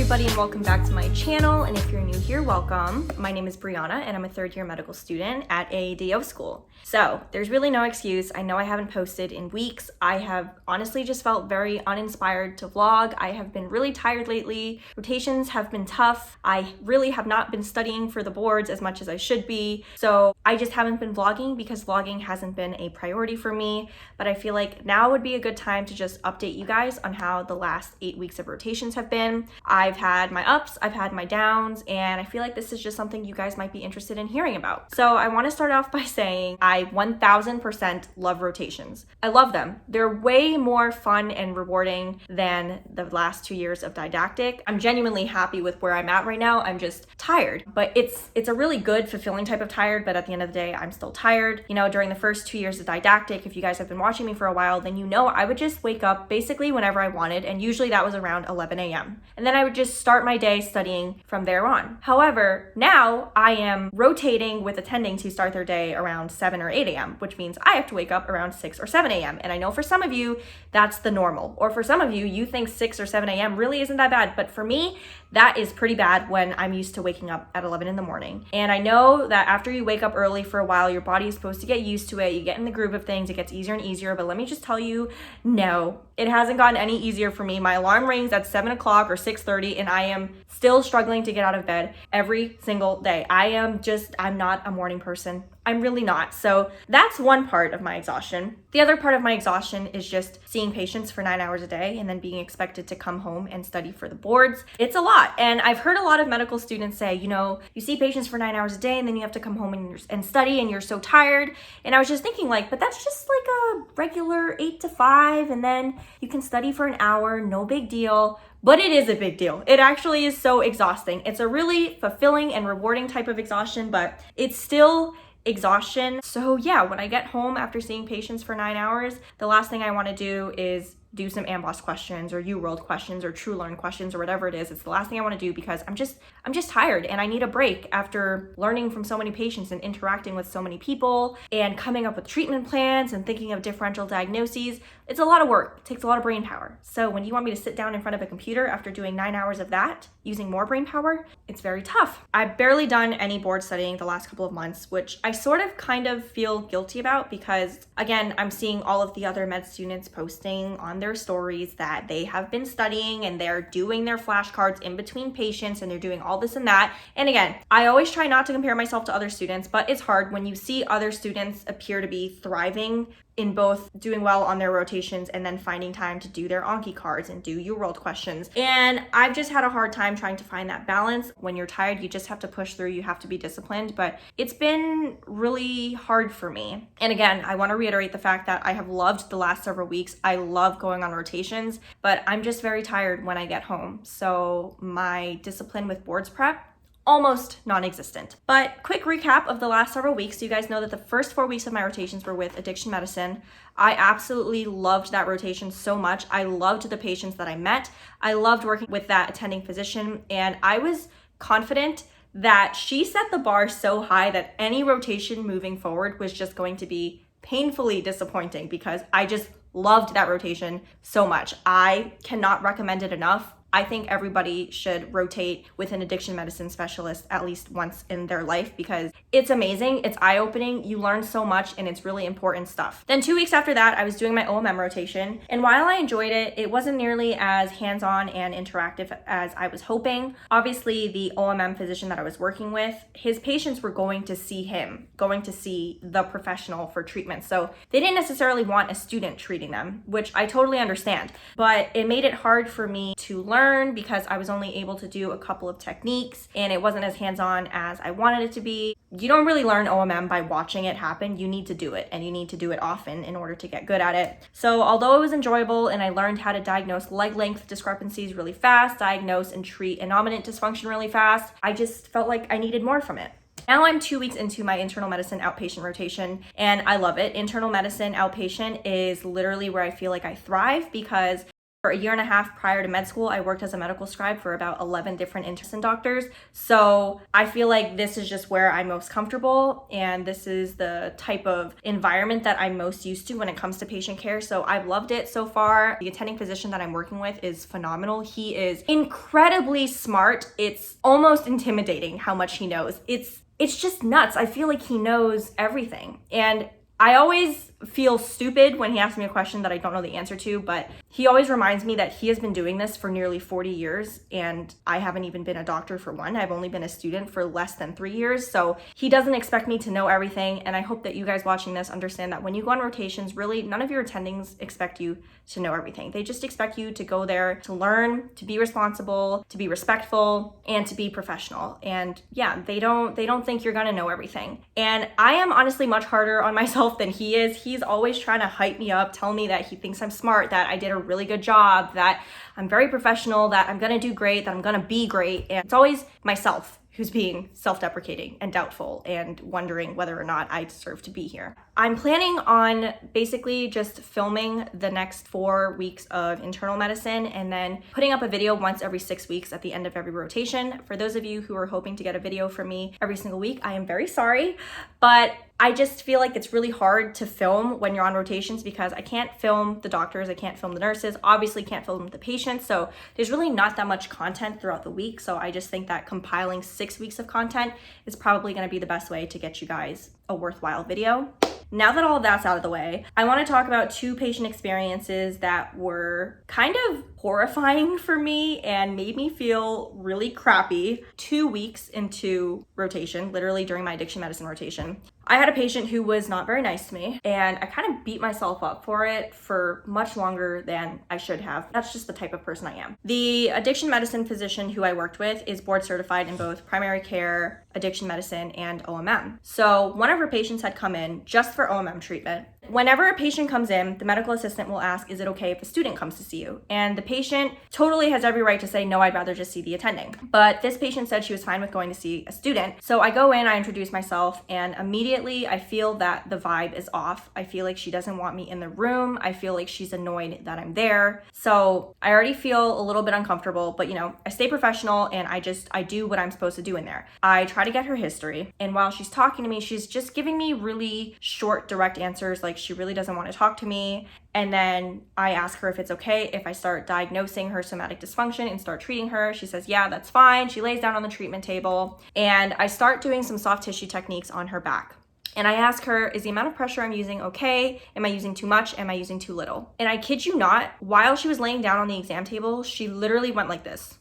everybody, and welcome back to my channel. And if you're new here, welcome. My name is b.eeana, and I'm a third-year medical student at a DO school. So there's really no excuse. I know I haven't posted in weeks. I have honestly just felt very uninspired to vlog. I have been really tired lately. Rotations have been tough. I really have not been studying for the boards as much as I should be. So I just haven't been vlogging because vlogging hasn't been a priority for me. But I feel like now would be a good time to just update you guys on how the last 8 weeks of rotations have been. I've had my ups, I've had my downs, and I feel like this is just something you guys might be interested in hearing about. So I want to start off by saying I 1000% love rotations. I love them. They're way more fun and rewarding than the last 2 years of didactic. I'm genuinely happy with where I'm at right now. I'm just tired, but it's a really good, fulfilling type of tired, but at the end of the day, I'm still tired. You know, during the first 2 years of didactic, if you guys have been watching me for a while, then you know I would just wake up basically whenever I wanted, and usually that was around 11 a.m. And then I would just start my day studying from there on. However, now I am rotating with attending to start their day around 7 or 8 a.m., which means I have to wake up around 6 or 7 a.m. And I know for some of you, that's the normal. Or for some of you, you think 6 or 7 a.m. really isn't that bad. But for me, that is pretty bad when I'm used to waking up at 11 in the morning. And I know that after you wake up early for a while, your body is supposed to get used to it. You get in the groove of things. It gets easier and easier. But let me just tell you, no, it hasn't gotten any easier for me. My alarm rings at 7 o'clock or 6:30, and I am still struggling to get out of bed every single day. I'm not a morning person. I'm really not. So that's one part of my exhaustion. The other part of my exhaustion is just seeing patients for 9 hours a day and then being expected to come home and study for the boards. It's a lot. And I've heard a lot of medical students say, you know, you see patients for 9 hours a day and then you have to come home and study and you're so tired. And I was just thinking but that's just like a regular 8 to 5 and then you can study for an hour, no big deal. But it is a big deal. It actually is so exhausting. It's a really fulfilling and rewarding type of exhaustion, but it's still exhaustion. So yeah, when I get home after seeing patients for 9 hours, the last thing I want to do is do some AMBOSS questions or UWorld questions or TrueLearn questions or whatever it is. It's the last thing I want to do because I'm just tired and I need a break after learning from so many patients and interacting with so many people and coming up with treatment plans and thinking of differential diagnoses. It's a lot of work. It takes a lot of brain power. So when you want me to sit down in front of a computer after doing 9 hours of that, using more brain power, it's very tough. I've barely done any board studying the last couple of months, which I sort of kind of feel guilty about because, again, I'm seeing all of the other med students posting on their stories that they have been studying and they're doing their flashcards in between patients and they're doing all this and that. And again, I always try not to compare myself to other students, but it's hard when you see other students appear to be thriving in both doing well on their rotations and then finding time to do their Anki cards and do UWorld questions. And I've just had a hard time trying to find that balance. When you're tired, you just have to push through, you have to be disciplined, but it's been really hard for me. And again, I want to reiterate the fact that I have loved the last several weeks. I love going on rotations, but I'm just very tired when I get home. So my discipline with boards prep, almost non-existent. But quick recap of the last several weeks. So you guys know that the first 4 weeks of my rotations were with addiction medicine. I absolutely loved that rotation so much. I loved the patients that I met. I loved working with that attending physician, and I was confident that she set the bar so high that any rotation moving forward was just going to be painfully disappointing because I just loved that rotation so much. I cannot recommend it enough. I think everybody should rotate with an addiction medicine specialist at least once in their life because it's amazing, it's eye-opening, you learn so much, and it's really important stuff. Then 2 weeks after that, I was doing my OMM rotation, and while I enjoyed it, it wasn't nearly as hands-on and interactive as I was hoping. Obviously, the OMM physician that I was working with, his patients were going to see him, going to see the professional for treatment, so they didn't necessarily want a student treating them, which I totally understand, but it made it hard for me to learn because I was only able to do a couple of techniques and it wasn't as hands-on as I wanted it to be. You don't really learn OMM by watching it happen. You need to do it, and you need to do it often in order to get good at it. So although it was enjoyable and I learned how to diagnose leg length discrepancies really fast, diagnose and treat innominate dysfunction really fast, I just felt like I needed more from it. Now I'm 2 weeks into my internal medicine outpatient rotation and I love it. Internal medicine outpatient is literally where I feel like I thrive because For a year and a half prior to med school, I worked as a medical scribe for about 11 different intern doctors. So I feel like this is just where I'm most comfortable, and this is the type of environment that I'm most used to when it comes to patient care. So I've loved it so far. The attending physician that I'm working with is phenomenal. He is incredibly smart. It's almost intimidating how much he knows. It's just nuts. I feel like he knows everything. And I always feel stupid when he asks me a question that I don't know the answer to, but he always reminds me that he has been doing this for nearly 40 years, and I haven't even been a doctor for one. I've only been a student for less than 3 years, so he doesn't expect me to know everything, and I hope that you guys watching this understand that when you go on rotations, really none of your attendings expect you to know everything. They just expect you to go there to learn, to be responsible, to be respectful, and to be professional. And yeah, they don't think you're gonna know everything. And I am honestly much harder on myself than he is. He's always trying to hype me up, tell me that he thinks I'm smart, that I did a really good job, that I'm very professional, that I'm gonna do great, that I'm gonna be great. And it's always myself who's being self-deprecating and doubtful and wondering whether or not I deserve to be here. I'm planning on basically just filming the next 4 weeks of internal medicine and then putting up a video once every 6 weeks at the end of every rotation. For those of you who are hoping to get a video from me every single week, I am very sorry, but I just feel like it's really hard to film when you're on rotations because I can't film the doctors, I can't film the nurses, obviously can't film the patients, so there's really not that much content throughout the week. So I just think that compiling 6 weeks of content is probably gonna be the best way to get you guys a worthwhile video. Now that all of that's out of the way, I want to talk about 2 patient experiences that were kind of horrifying for me and made me feel really crappy 2 weeks into rotation, literally during my addiction medicine rotation. I had a patient who was not very nice to me, and I kind of beat myself up for it for much longer than I should have. That's just the type of person I am. The addiction medicine physician who I worked with is board certified in both primary care, addiction medicine, and OMM. So one of her patients had come in just for OMM treatment. Whenever a patient comes in, the medical assistant will ask, is it okay if a student comes to see you? And the patient totally has every right to say, no, I'd rather just see the attending. But this patient said she was fine with going to see a student. So I go in, I introduce myself, and immediately I feel that the vibe is off. I feel like she doesn't want me in the room. I feel like she's annoyed that I'm there. So I already feel a little bit uncomfortable, but I stay professional and I do what I'm supposed to do in there. I try to get her history. And while she's talking to me, she's just giving me really short, direct answers. Like she really doesn't want to talk to me. And then I ask her if it's okay if I start diagnosing her somatic dysfunction and start treating her. She says, yeah, that's fine. She lays down on the treatment table and I start doing some soft tissue techniques on her back. And I ask her, is the amount of pressure I'm using okay? Am I using too much? Am I using too little? And I kid you not, while she was laying down on the exam table, she literally went like this.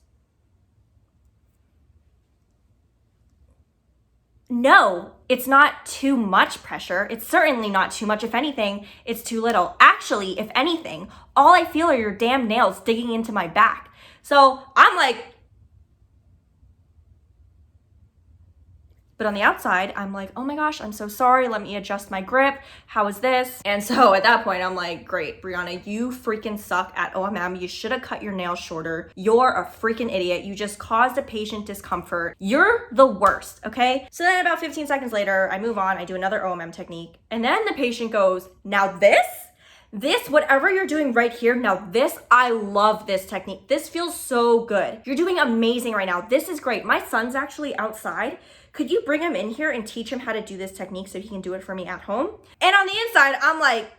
No, it's not too much pressure. It's certainly not too much. If anything, it's too little. Actually, if anything, all I feel are your damn nails digging into my back. So I'm like, but on the outside, I'm like, oh my gosh, I'm so sorry. Let me adjust my grip. How is this? And so at that point, I'm like, great, b.eeana, you freaking suck at OMM. You should have cut your nails shorter. You're a freaking idiot. You just caused a patient discomfort. You're the worst, okay? So then about 15 seconds later, I move on. I do another OMM technique. And then the patient goes, now this, whatever you're doing right here, now this, I love this technique. This feels so good. You're doing amazing right now. This is great. My son's actually outside. Could you bring him in here and teach him how to do this technique so he can do it for me at home? And on the inside, I'm like,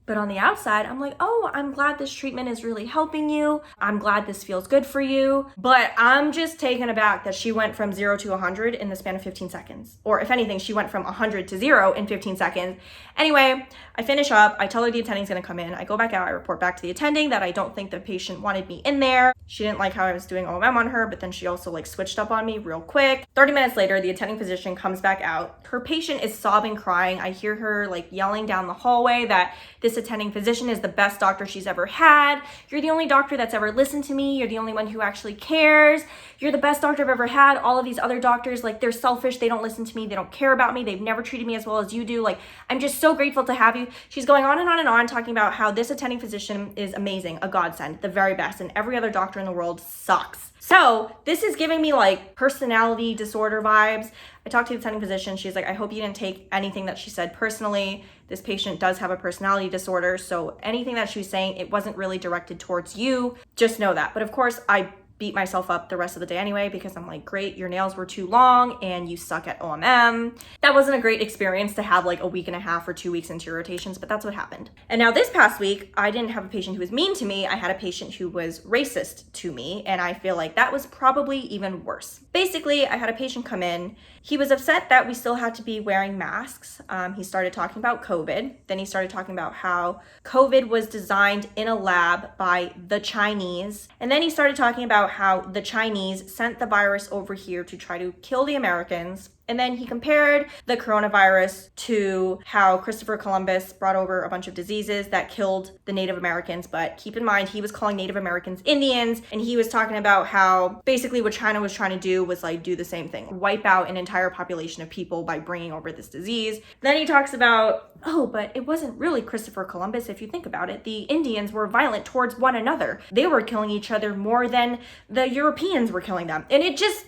but on the outside, I'm like, oh, I'm glad this treatment is really helping you. I'm glad this feels good for you. But I'm just taken aback that she went from 0 to 100 in the span of 15 seconds. Or if anything, she went from 100 to 0 in 15 seconds. Anyway, I finish up. I tell her the attending's gonna come in. I go back out. I report back to the attending that I don't think the patient wanted me in there. She didn't like how I was doing OMM on her, but then she also switched up on me real quick. 30 minutes later, the attending physician comes back out. Her patient is sobbing, crying. I hear her yelling down the hallway that this attending physician is the best doctor she's ever had. You're the only doctor that's ever listened to me. You're the only one who actually cares. You're the best doctor I've ever had. All of these other doctors, they're selfish. They don't listen to me. They don't care about me. They've never treated me as well as you do. I'm just so grateful to have you. She's going on and on and on talking about how this attending physician is amazing, a godsend, the very best, and every other doctor in the world sucks. So this is giving me personality disorder vibes. I talked to the attending physician. She's like, I hope you didn't take anything that she said personally. This patient does have a personality disorder, so anything that she was saying, it wasn't really directed towards you. Just know that. But of course, I beat myself up the rest of the day anyway, because I'm like, great, your nails were too long and you suck at OMM. That wasn't a great experience to have like a week and a half or 2 weeks into your rotations, but that's what happened. And now this past week, I didn't have a patient who was mean to me. I had a patient who was racist to me, and I feel like that was probably even worse. Basically, I had a patient come in. He was upset that we still had to be wearing masks. He started talking about COVID. Then he started talking about how COVID was designed in a lab by the Chinese. And then he started talking about how the Chinese sent the virus over here to try to kill the Americans. And then he compared the coronavirus to how Christopher Columbus brought over a bunch of diseases that killed the Native Americans. But keep in mind, he was calling Native Americans Indians, and he was talking about how basically what China was trying to do was like do the same thing, wipe out an entire population of people by bringing over this disease. Then he talks about, oh, but it wasn't really Christopher Columbus. If you think about it, the Indians were violent towards one another. They were killing each other more than the Europeans were killing them. And it just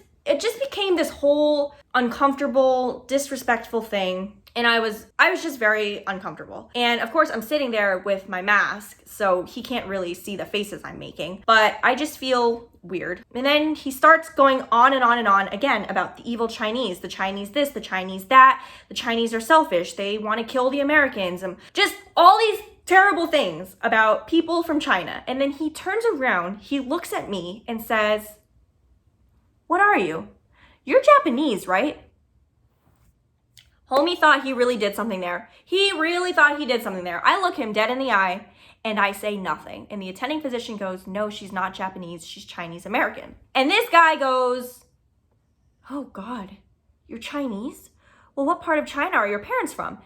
became this whole uncomfortable, disrespectful thing. And I was just very uncomfortable. And of course, I'm sitting there with my mask, so he can't really see the faces I'm making, but I just feel weird. And then he starts going on and on and on again about the evil Chinese, the Chinese this, the Chinese that, the Chinese are selfish, they want to kill the Americans, and just all these terrible things about people from China. And then he turns around, he looks at me and says, "What are you? You're Japanese, right?" Homie thought he really did something there. He really thought he did something there. I look him dead in the eye and I say nothing. And the attending physician goes, "No, she's not Japanese. She's Chinese American." And this guy goes, "Oh God, you're Chinese? Well, what part of China are your parents from?"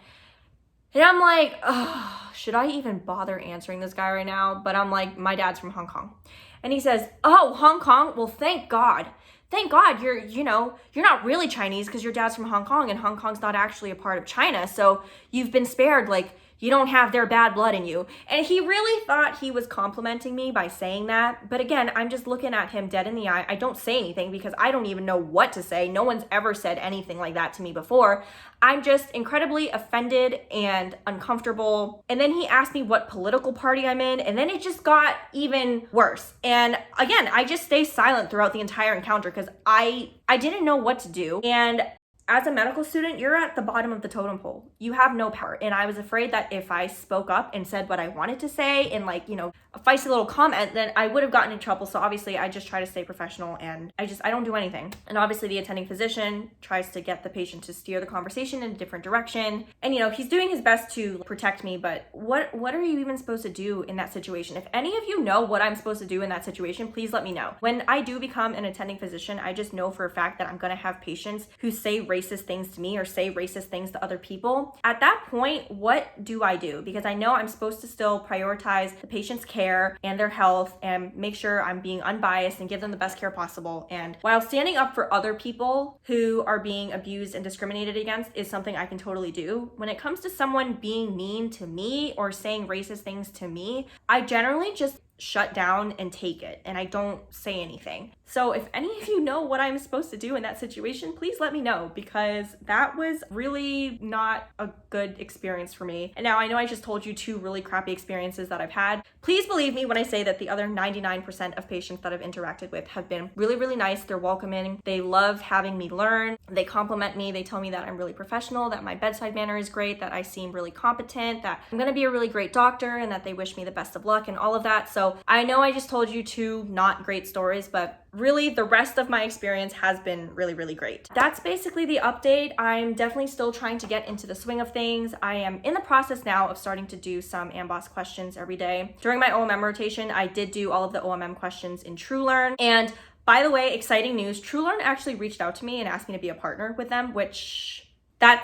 And I'm like, oh, should I even bother answering this guy right now? But I'm like, my dad's from Hong Kong. And he says, "Oh, Hong Kong? Well, thank God. Thank God you're not really Chinese because your dad's from Hong Kong and Hong Kong's not actually a part of China. So you've been spared, like you don't have their bad blood in you." And he really thought he was complimenting me by saying that. But again, I'm just looking at him dead in the eye. I don't say anything because I don't even know what to say. No one's ever said anything like that to me before. I'm just incredibly offended and uncomfortable. And then he asked me what political party I'm in, and then it just got even worse. And again, I just stay silent throughout the entire encounter because I didn't know what to do. And as a medical student, you're at the bottom of the totem pole. You have no power. And I was afraid that if I spoke up and said what I wanted to say in like, a feisty little comment, then I would have gotten in trouble. So obviously I just try to stay professional and I don't do anything. And obviously the attending physician tries to get the patient to steer the conversation in a different direction. And he's doing his best to protect me, but what are you even supposed to do in that situation? If any of you know what I'm supposed to do in that situation, please let me know. When I do become an attending physician, I just know for a fact that I'm gonna have patients who say racist things to me or say racist things to other people. At that point, what do I do? Because I know I'm supposed to still prioritize the patient's care and their health and make sure I'm being unbiased and give them the best care possible. And while standing up for other people who are being abused and discriminated against is something I can totally do, when it comes to someone being mean to me or saying racist things to me, I generally just shut down and take it, and I don't say anything. So if any of you know what I'm supposed to do in that situation, please let me know, because that was really not a good experience for me. And now I know I just told you 2 really crappy experiences that I've had. Please believe me when I say that the other 99% of patients that I've interacted with have been really, really nice. They're welcoming. They love having me learn. They compliment me. They tell me that I'm really professional, that my bedside manner is great, that I seem really competent, that I'm gonna be a really great doctor, and that they wish me the best of luck and all of that. So I know I just told you 2 not great stories, but really the rest of my experience has been really, really great. That's basically the update. I'm definitely still trying to get into the swing of things. I am in the process now of starting to do some AMBOSS questions every day. During my OMM rotation, I did do all of the OMM questions in TrueLearn. And by the way, exciting news, TrueLearn actually reached out to me and asked me to be a partner with them, which I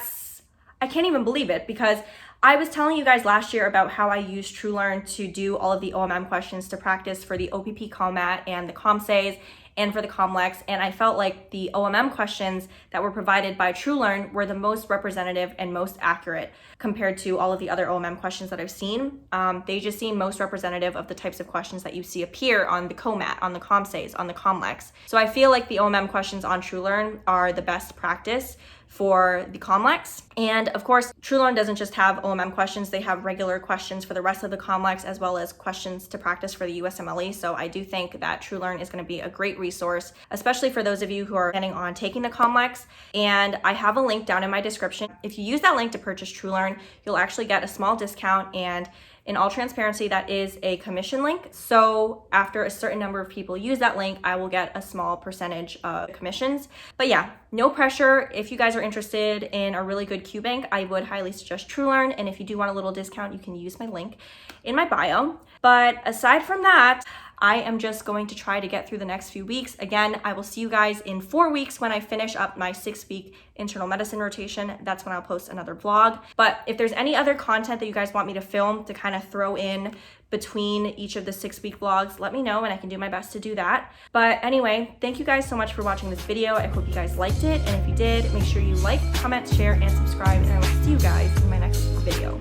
can't even believe it, because I was telling you guys last year about how I used TrueLearn to do all of the OMM questions to practice for the OPP COMAT and the COMSAs, and for the COMLEX, and I felt like the OMM questions that were provided by TrueLearn were the most representative and most accurate compared to all of the other OMM questions that I've seen. They just seem most representative of the types of questions that you see appear on the COMAT, on the COMSAYS, on the COMLEX. So I feel like the OMM questions on TrueLearn are the best practice for the COMLEX. And of course, TrueLearn doesn't just have OMM questions, they have regular questions for the rest of the COMLEX as well as questions to practice for the USMLE. So I do think that TrueLearn is going to be a great resource, especially for those of you who are planning on taking the COMLEX. And I have a link down in my description. If you use that link to purchase TrueLearn, you'll actually get a small discount, and in all transparency, that is a commission link. So after a certain number of people use that link, I will get a small percentage of commissions. But yeah, no pressure. If you guys are interested in a really good QBank, I would highly suggest TrueLearn. And if you do want a little discount, you can use my link in my bio. But aside from that, I am just going to try to get through the next few weeks. Again, I will see you guys in 4 weeks when I finish up my 6-week internal medicine rotation. That's when I'll post another vlog. But if there's any other content that you guys want me to film to kind of throw in between each of the 6-week vlogs, let me know and I can do my best to do that. But anyway, thank you guys so much for watching this video. I hope you guys liked it. And if you did, make sure you like, comment, share, and subscribe. And I will see you guys in my next video.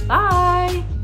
Bye!